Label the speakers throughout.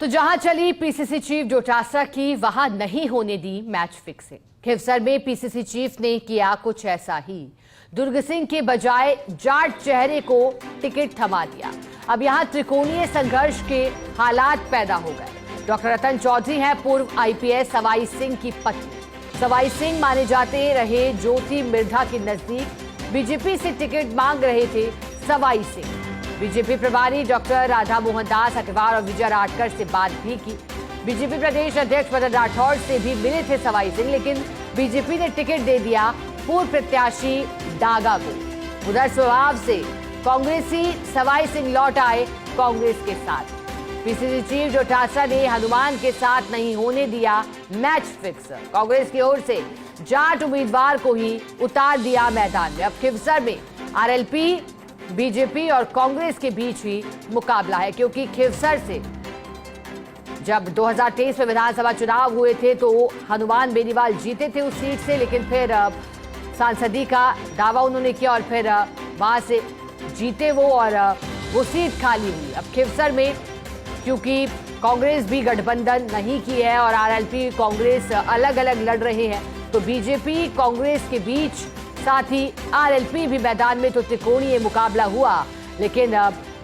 Speaker 1: तो जहां चली पीसीसी चीफ डोटासरा की, वहां नहीं होने दी मैच फिक्सिंग। खिवसर में पीसीसी चीफ ने किया कुछ ऐसा ही। दुर्ग सिंह के बजाय जाट चेहरे को टिकट थमा दिया। अब यहां त्रिकोणीय संघर्ष के हालात पैदा हो गए। डॉक्टर रतन चौधरी हैं पूर्व आईपीएस सवाई सिंह की पत्नी। सवाई सिंह माने जाते रहे ज्योति मिर्धा के नजदीक। बीजेपी से टिकट मांग रहे थे सवाई सिंह। बीजेपी प्रभारी डॉक्टर राधा मोहन दास अग्रवाल और विजय राठकर से बात भी की। बीजेपी प्रदेश अध्यक्ष मदन राठौड़ से भी मिले थे सवाई सिंह, लेकिन बीजेपी ने टिकट दे दिया पूर्व प्रत्याशी डागा को। उधर स्वभाव से कांग्रेसी सवाई सिंह लौट आए कांग्रेस के साथ। पीसीसी चीफ डोटासरा ने हनुमान के साथ नहीं होने दिया मैच फिक्स। कांग्रेस की ओर से जाट उम्मीदवार को ही उतार दिया मैदान में। अब खिवसर में आरएलपी, बीजेपी और कांग्रेस के बीच ही मुकाबला है, क्योंकि खिवसर से जब 2023 में विधानसभा चुनाव हुए थे तो हनुमान बेनीवाल जीते थे उस सीट से, लेकिन फिर सांसदी का दावा उन्होंने किया और फिर वहां से जीते वो और वो सीट खाली हुई। अब खिवसर में क्योंकि कांग्रेस भी गठबंधन नहीं की है और आरएलपी कांग्रेस अलग अलग लड़ रहे हैं, तो बीजेपी कांग्रेस के बीच साथ ही आरएलपी भी मैदान में, तो त्रिकोणीय मुकाबला हुआ। लेकिन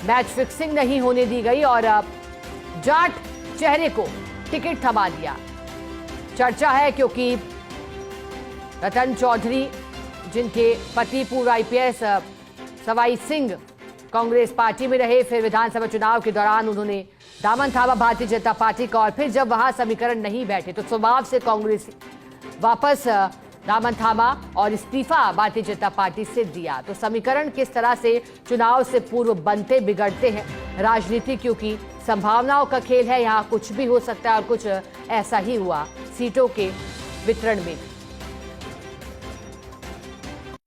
Speaker 1: मैच फिक्सिंग नहीं होने दी गई और जाट चेहरे को टिकट थमा दिया। चर्चा है क्योंकि रतन चौधरी, जिनके पति पूर्व आईपीएस सवाई सिंह कांग्रेस पार्टी में रहे, फिर विधानसभा चुनाव के दौरान उन्होंने दामन थामा भारतीय जनता पार्टी का और फिर जब वहां समीकरण नहीं बैठे तो स्वभाव से कांग्रेस वापस दामन थामा और इस्तीफा भारतीय जनता पार्टी से दिया। तो समीकरण किस तरह से चुनाव से पूर्व बनते बिगड़ते हैं, राजनीति क्योंकि संभावनाओं का खेल है, यहाँ कुछ भी हो सकता है और कुछ ऐसा ही हुआ सीटों के वितरण में।